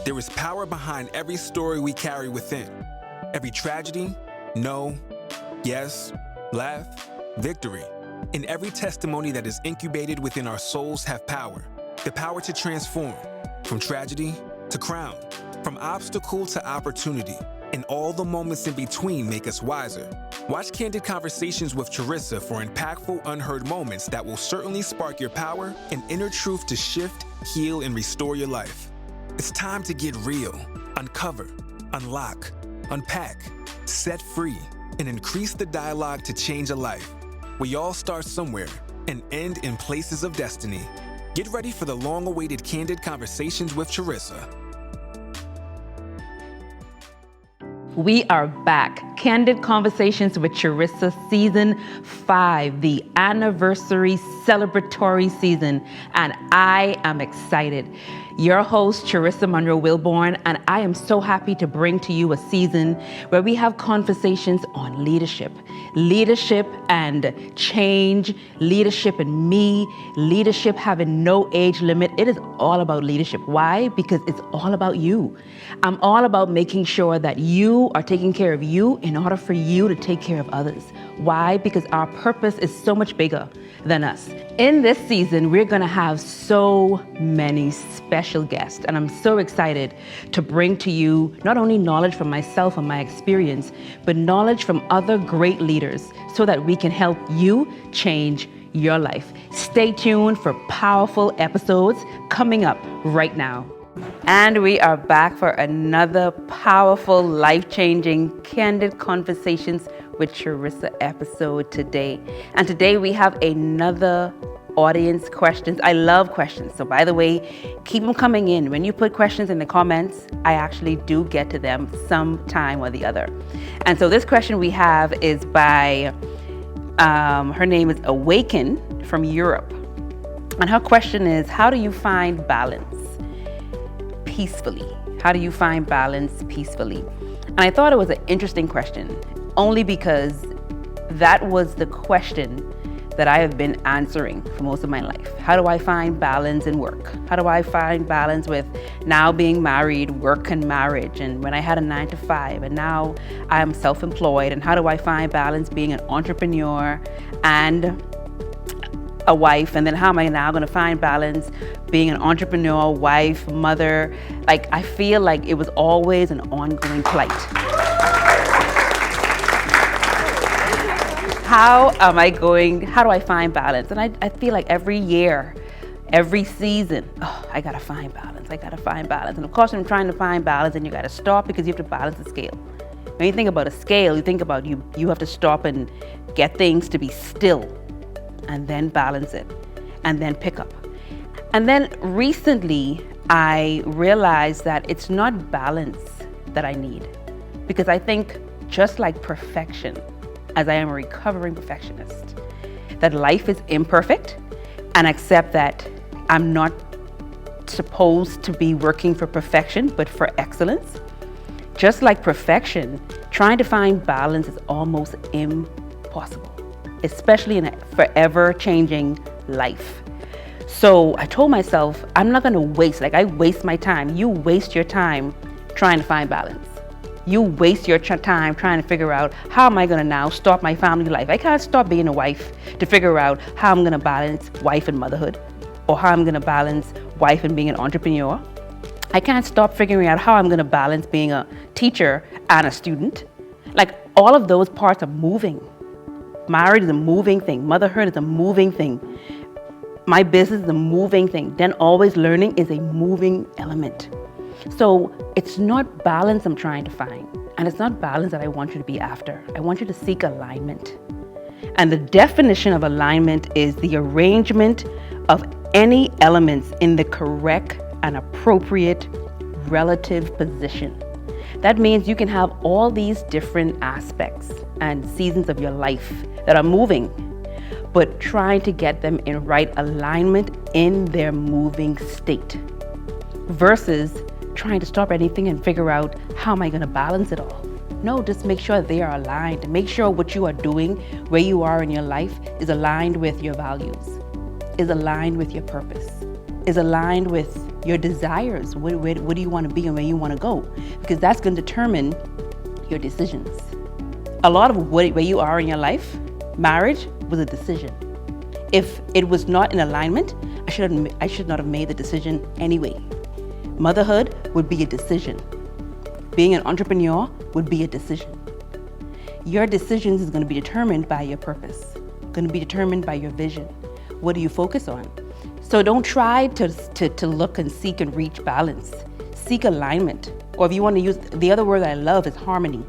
There is power behind every story we carry within. Every tragedy, no, yes, laugh, victory. And every testimony that is incubated within our souls have power. The power to transform, from tragedy to crown, from obstacle to opportunity. And all the moments in between make us wiser. Watch Candid Conversations with Charisa for impactful, unheard moments that will certainly spark your power and inner truth to shift, heal, and restore your life. It's time to get real, uncover, unlock, unpack, set free, and increase the dialogue to change a life. We all start somewhere and end in places of destiny. Get ready for the long-awaited Candid Conversations with Charisa. We are back. Candid Conversations with Charisa, Season 5, the anniversary celebratory season, and I am excited. Your host, Charisa Monroe Wilborn, and I am so happy to bring to you a season where we have conversations on leadership and change, leadership and me, leadership having no age limit. It is all about leadership. Why? Because it's all about you. I'm all about making sure that you are taking care of you in order for you to take care of others. Why? Because our purpose is so much bigger than us. In this season, we're going to have so many special guests, and I'm so excited to bring to you not only knowledge from myself and my experience, but knowledge from other great leaders so that we can help you change your life. Stay tuned for powerful episodes coming up right now. And we are back for another powerful, life-changing, Candid Conversations with Charisa episode today. And today we have another audience questions. I love questions. So by the way, keep them coming in. When you put questions in the comments, I actually do get to them sometime or the other. And so this question we have is by, her name is Awaken from Europe. And her question is, how do you find balance peacefully? How do you find balance peacefully? And I thought it was an interesting question, only because that was the question that I have been answering for most of my life. How do I find balance in work? How do I find balance with now being married, work and marriage, and when I had a 9-to-5, and now I'm self-employed, and how do I find balance being an entrepreneur and a wife, and then how am I now going to find balance being an entrepreneur, wife, mother? Like, I feel like it was always an ongoing plight. How do I find balance? And I feel like every year, every season, I gotta find balance. And of course, when I'm trying to find balance, then you gotta stop because you have to balance the scale. When you think about a scale, you think about you have to stop and get things to be still, and then balance it, and then pick up. And then recently, I realized that it's not balance that I need, because I think just like perfection, as I am a recovering perfectionist, that life is imperfect, and accept that I'm not supposed to be working for perfection, but for excellence. Just like perfection, trying to find balance is almost impossible, especially in a forever changing life. So I told myself, I'm not gonna waste, like I waste my time. You waste your time trying to find balance. You waste your time trying to figure out, how am I gonna now start my family life? I can't stop being a wife to figure out how I'm gonna balance wife and motherhood, or how I'm gonna balance wife and being an entrepreneur. I can't stop figuring out how I'm gonna balance being a teacher and a student. Like, all of those parts are moving. Marriage is a moving thing. Motherhood is a moving thing. My business is a moving thing. Then always learning is a moving element. So it's not balance I'm trying to find. And it's not balance that I want you to be after. I want you to seek alignment. And the definition of alignment is the arrangement of any elements in the correct and appropriate relative position. That means you can have all these different aspects and seasons of your life that are moving, but trying to get them in right alignment in their moving state, versus trying to stop anything and figure out, how am I going to balance it all? No, just make sure they are aligned. Make sure what you are doing, where you are in your life, is aligned with your values, is aligned with your purpose, is aligned with your desires. Where do you want to be and where you want to go? Because that's going to determine your decisions. A lot of where you are in your life, marriage was a decision. If it was not in alignment, I should not have made the decision anyway. Motherhood would be a decision. Being an entrepreneur would be a decision. Your decisions is going to be determined by your purpose, going to be determined by your vision. What do you focus on? So don't try to look and seek and reach balance. Seek alignment. Or if you want to use the other word that I love is harmony.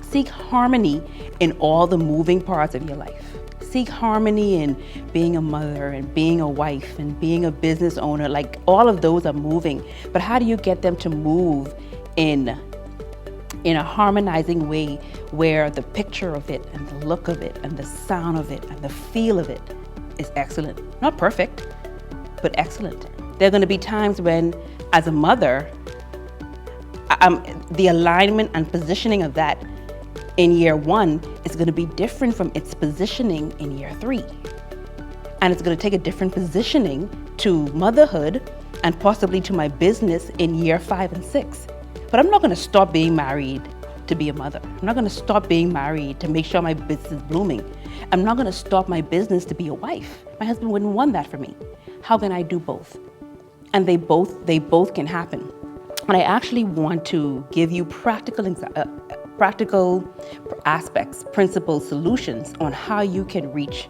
Seek harmony in all the moving parts of your life. Seek harmony in being a mother and being a wife and being a business owner. Like all of those are moving. But how do you get them to move in a harmonizing way where the picture of it and the look of it and the sound of it and the feel of it is excellent? Not perfect, but excellent. There are going to be times when, as a mother, the alignment and positioning of that in year 1 is going to be different from its positioning in year 3. And it's going to take a different positioning to motherhood and possibly to my business in year 5 and 6. But I'm not going to stop being married to be a mother. I'm not going to stop being married to make sure my business is blooming. I'm not going to stop my business to be a wife. My husband wouldn't want that for me. How can I do both? And they both can happen. And I actually want to give you practical aspects, principles, solutions on how you can reach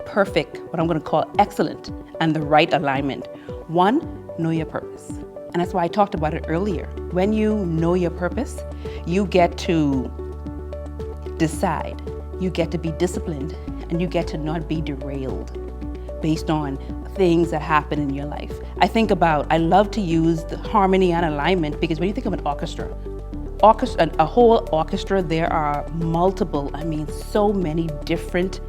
perfect, what I'm going to call excellent, and the right alignment. 1, know your purpose. And that's why I talked about it earlier. When you know your purpose, you get to decide, you get to be disciplined, and you get to not be derailed based on things that happen in your life. I love to use the harmony and alignment because when you think of an orchestra, a whole orchestra, there are so many different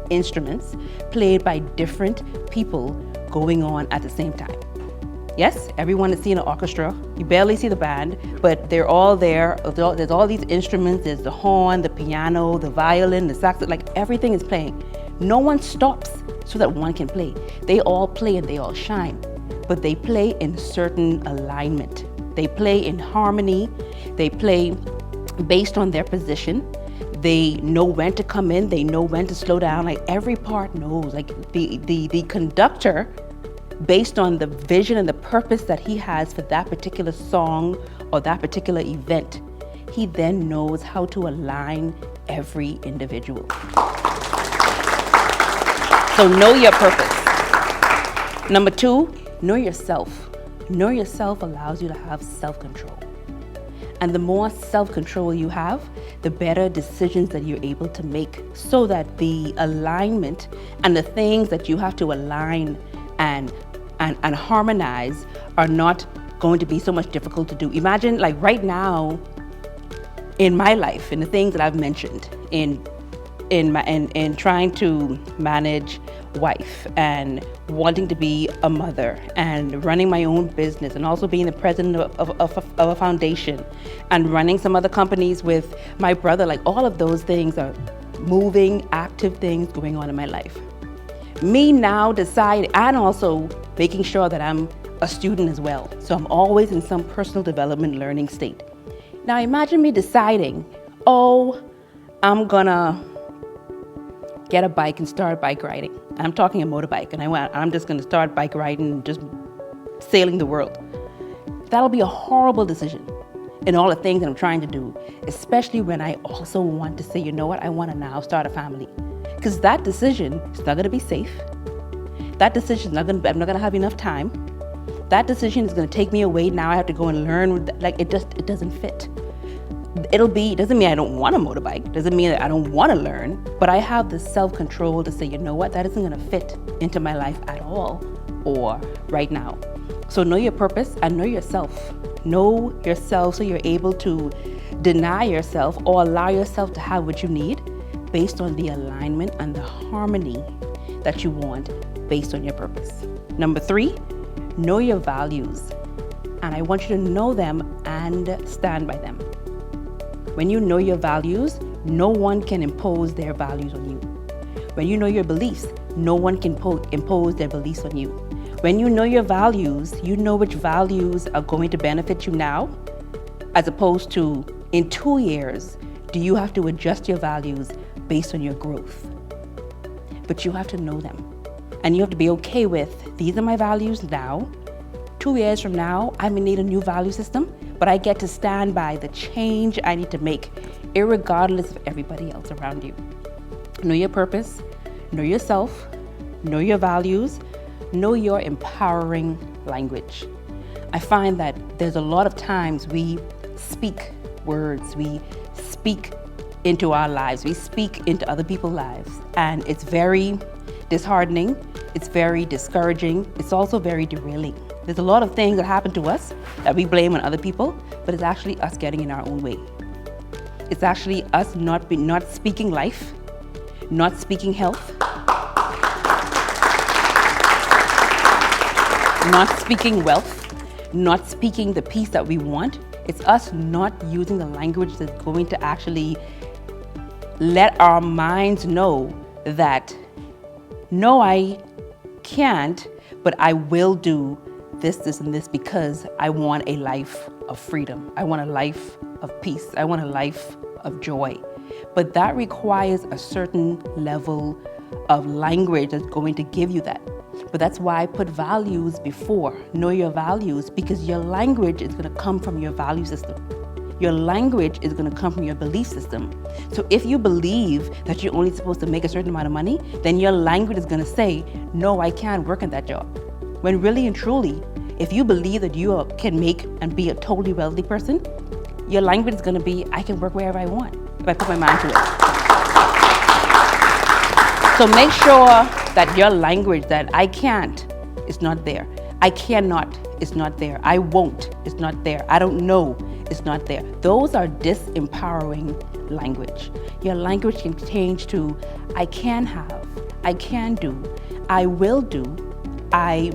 instruments played by different people going on at the same time. Yes, everyone is seeing an orchestra. You barely see the band, but they're all there. There's all these instruments. There's the horn, the piano, the violin, the saxophone, like everything is playing. No one stops so that one can play. They all play and they all shine, but they play in certain alignment. They play in harmony. They play based on their position. They know when to come in. They know when to slow down. Like every part knows. Like the conductor, based on the vision and the purpose that he has for that particular song or that particular event, he then knows how to align every individual. So know your purpose. Number 2, know yourself. Know yourself allows you to have self-control. And the more self-control you have, the better decisions that you're able to make so that the alignment and the things that you have to align and harmonize are not going to be so much difficult to do. Imagine like right now in my life, in the things that I've mentioned, in trying to manage wife and wanting to be a mother and running my own business and also being the president of a foundation and running some other companies with my brother, like all of those things are moving, active things going on in my life. Me now decide and also making sure that I'm a student as well. So I'm always in some personal development learning state. Now imagine me deciding, I'm gonna get a bike and start bike riding. I'm talking a motorbike, and I'm just gonna start bike riding and just sailing the world. That'll be a horrible decision in all the things that I'm trying to do, especially when I also want to say, you know what, I wanna now start a family. Because that decision is not gonna be safe. That decision I'm not gonna have enough time. That decision is gonna take me away. Now I have to go and learn, like it doesn't fit. It doesn't mean I don't want a motorbike, doesn't mean that I don't want to learn, but I have the self-control to say, you know what, that isn't going to fit into my life at all or right now. So know your purpose and know yourself. Know yourself so you're able to deny yourself or allow yourself to have what you need based on the alignment and the harmony that you want based on your purpose. Number 3, know your values. And I want you to know them and stand by them. When you know your values, no one can impose their values on you. When you know your beliefs, no one can impose their beliefs on you. When you know your values, you know which values are going to benefit you now, as opposed to in 2 years, do you have to adjust your values based on your growth? But you have to know them. And you have to be okay with, these are my values now. 2 years from now, I may need a new value system, but I get to stand by the change I need to make, irregardless of everybody else around you. Know your purpose, know yourself, know your values, know your empowering language. I find that there's a lot of times we speak words, we speak into our lives, we speak into other people's lives, and it's very disheartening, it's very discouraging, it's also very derailing. There's a lot of things that happen to us that we blame on other people, but it's actually us getting in our own way. It's actually us not speaking life, not speaking health, not speaking wealth, not speaking the peace that we want. It's us not using the language that's going to actually let our minds know that, no, I can't, but I will do this, this, and this because I want a life of freedom. I want a life of peace. I want a life of joy. But that requires a certain level of language that's going to give you that. But that's why I put values before. Know your values, because your language is going to come from your value system. Your language is going to come from your belief system. So if you believe that you're only supposed to make a certain amount of money, then your language is going to say, no, I can't work in that job. When really and truly, if you believe that you can make and be a totally wealthy person, your language is going to be, I can work wherever I want if I put my mind to it. So make sure that your language, that I can't, is not there. I cannot, is not there. I won't, is not there. I don't know, is not there. Those are disempowering language. Your language can change to, I can have, I can do, I will do, and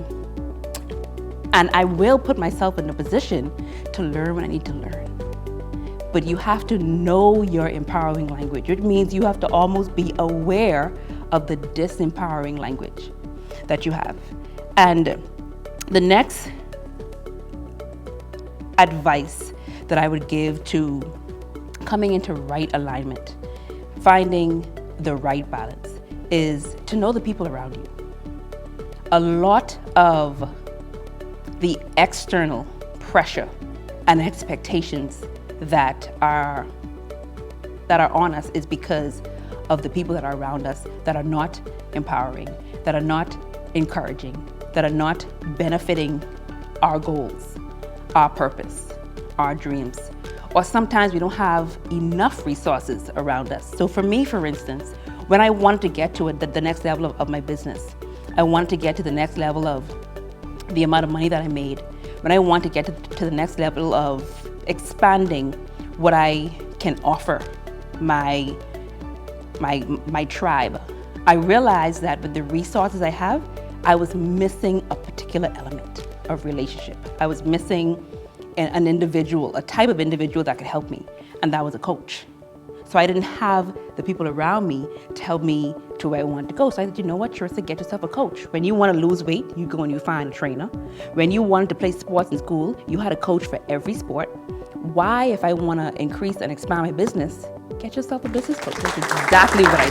I will put myself in a position to learn when I need to learn. But you have to know your empowering language, which means you have to almost be aware of the disempowering language that you have. And the next advice that I would give to coming into right alignment, finding the right balance, is to know the people around you. A lot of the external pressure and expectations that are on us is because of the people that are around us that are not empowering, that are not encouraging, that are not benefiting our goals, our purpose, our dreams. Or sometimes we don't have enough resources around us. So for me, for instance, when I wanted to get to the next level of my business, I wanted to get to the next level of the amount of money that I made, when I want to get to the next level of expanding what I can offer my tribe, I realized that with the resources I have, I was missing a particular element of relationship. I was missing an individual, a type of individual that could help me, and that was a coach. So I didn't have the people around me to help me to where I wanted to go. So I said, you know what, Charisa, get yourself a coach. When you want to lose weight, you go and you find a trainer. When you wanted to play sports in school, you had a coach for every sport. Why, if I want to increase and expand my business, get yourself a business coach. That's exactly what I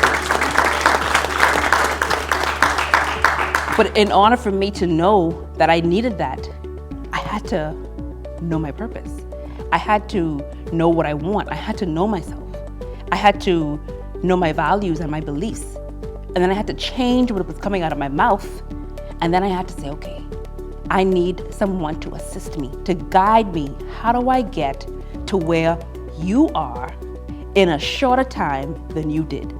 did. But in order for me to know that I needed that, I had to know my purpose. I had to know what I want. I had to know myself. I had to know my values and my beliefs. And then I had to change what was coming out of my mouth. And then I had to say, okay, I need someone to assist me, to guide me. How do I get to where you are in a shorter time than you did?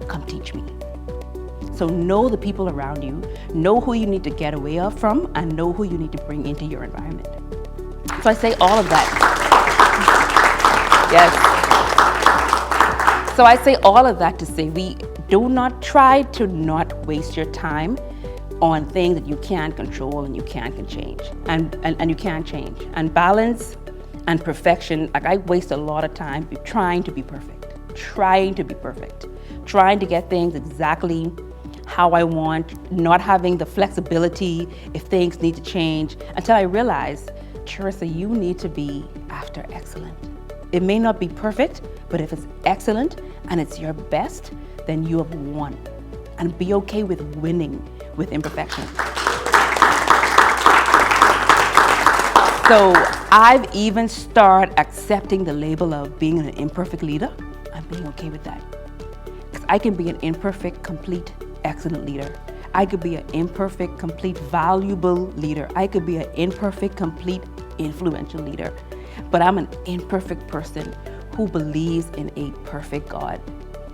Come teach me. So know the people around you, know who you need to get away from, and know who you need to bring into your environment. So I say all of that. Yes. So I say all of that to say, we do not try to not waste your time on things that you can't control and you can't change, and you can't change. And balance and perfection, like I waste a lot of time trying to be perfect, trying to get things exactly how I want, not having the flexibility if things need to change, until I realized, Charisa, you need to be after excellent. It may not be perfect, but if it's excellent and it's your best, then you have won. And be okay with winning with imperfection. So I've even started accepting the label of being an imperfect leader. I'm being okay with that. Because I can be an imperfect, complete, excellent leader. I could be an imperfect, complete, valuable leader. I could be an imperfect, complete, influential leader. But I'm an imperfect person who believes in a perfect God.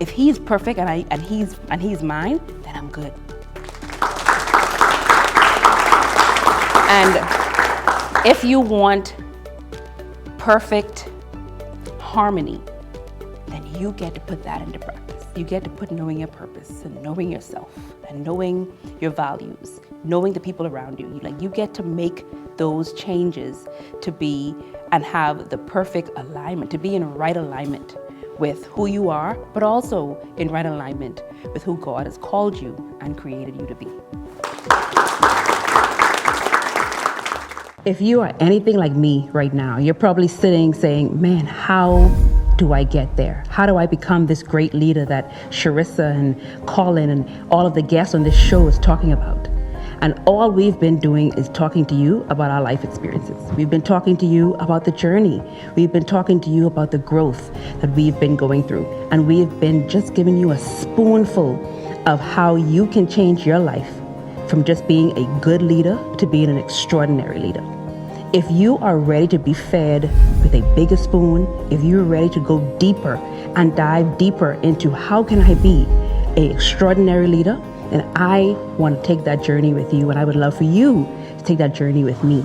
If He's perfect and he's mine, then I'm good. And if you want perfect harmony, then you get to put that into practice. You get to put knowing your purpose and knowing yourself and knowing your values, knowing the people around you. You get to make those changes to be and have the perfect alignment, to be in right alignment with who you are, but also in right alignment with who God has called you and created you to be. If you are anything like me right now, you're probably sitting saying, man, how do I get there? How do I become this great leader that Charisa and Colin and all of the guests on this show is talking about? And all we've been doing is talking to you about our life experiences. We've been talking to you about the journey. We've been talking to you about the growth that we've been going through. And we've been just giving you a spoonful of how you can change your life from just being a good leader to being an extraordinary leader. If you are ready to be fed with a bigger spoon, if you're ready to go deeper and dive deeper into how can I be an extraordinary leader, then I want to take that journey with you, and I would love for you to take that journey with me.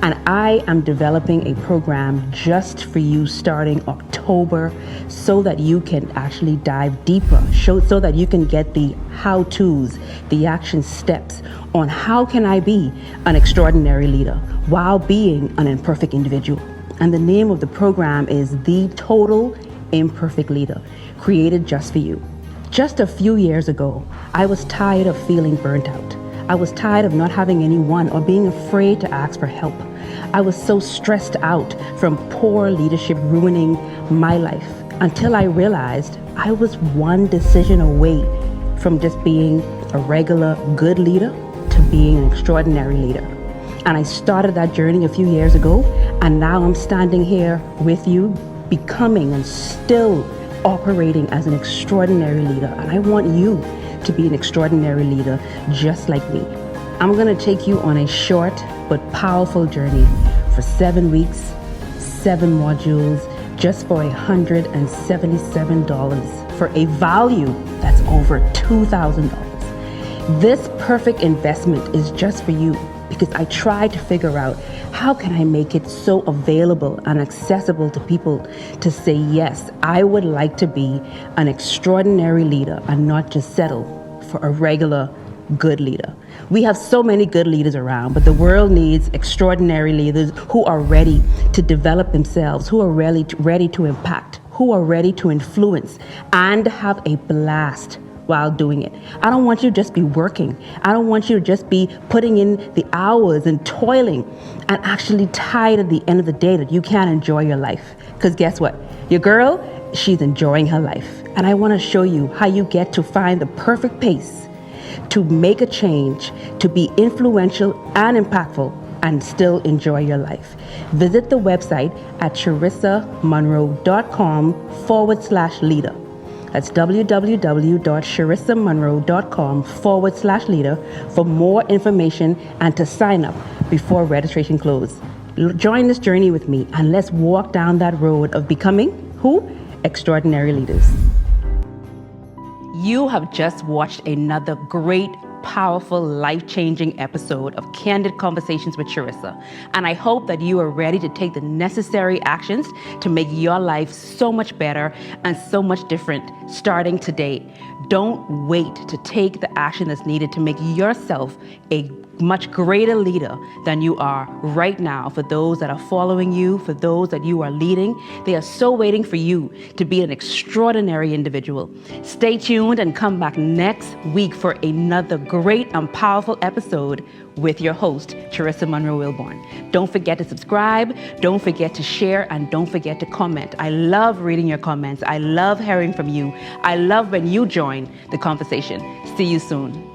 And I am developing a program just for you starting October so that you can actually dive deeper, so that you can get the how-tos, the action steps on how can I be an extraordinary leader while being an imperfect individual. And the name of the program is The Total Imperfect Leader, created just for you. Just a few years ago, I was tired of feeling burnt out. I was tired of not having anyone or being afraid to ask for help. I was so stressed out from poor leadership ruining my life until I realized I was one decision away from just being a regular good leader to being an extraordinary leader. And I started that journey a few years ago, and now I'm standing here with you, becoming and still operating as an extraordinary leader. And I want you to be an extraordinary leader just like me. I'm going to take you on a short but powerful journey for 7 weeks, 7 modules, just for $177 for a value that's over $2,000. This perfect investment is just for you because I tried to figure out how can I make it so available and accessible to people to say, yes, I would like to be an extraordinary leader and not just settle for a regular good leader. We have so many good leaders around, but the world needs extraordinary leaders who are ready to develop themselves, who are ready to impact, who are ready to influence and have a blast while doing it. I don't want you to just be working. I don't want you to just be putting in the hours and toiling and actually tired at the end of the day that you can't enjoy your life. Because guess what? Your girl, she's enjoying her life. And I want to show you how you get to find the perfect pace to make a change, to be influential and impactful and still enjoy your life. Visit the website at charisamonroe.com/leader. That's www.charisamonroe.com/leader for more information and to sign up before registration closes. Join this journey with me and let's walk down that road of becoming who? Extraordinary leaders. You have just watched another great powerful, life-changing episode of Candid Conversations with Charisa. And I hope that you are ready to take the necessary actions to make your life so much better and so much different starting today. Don't wait to take the action that's needed to make yourself a much greater leader than you are right now. For those that are following you, for those that you are leading, they are so waiting for you to be an extraordinary individual. Stay tuned and come back next week for another great and powerful episode with your host, Charisa Monroe Wilborn. Don't forget to subscribe, don't forget to share, and don't forget to comment. I love reading your comments. I love hearing from you. I love when you join the conversation. See you soon.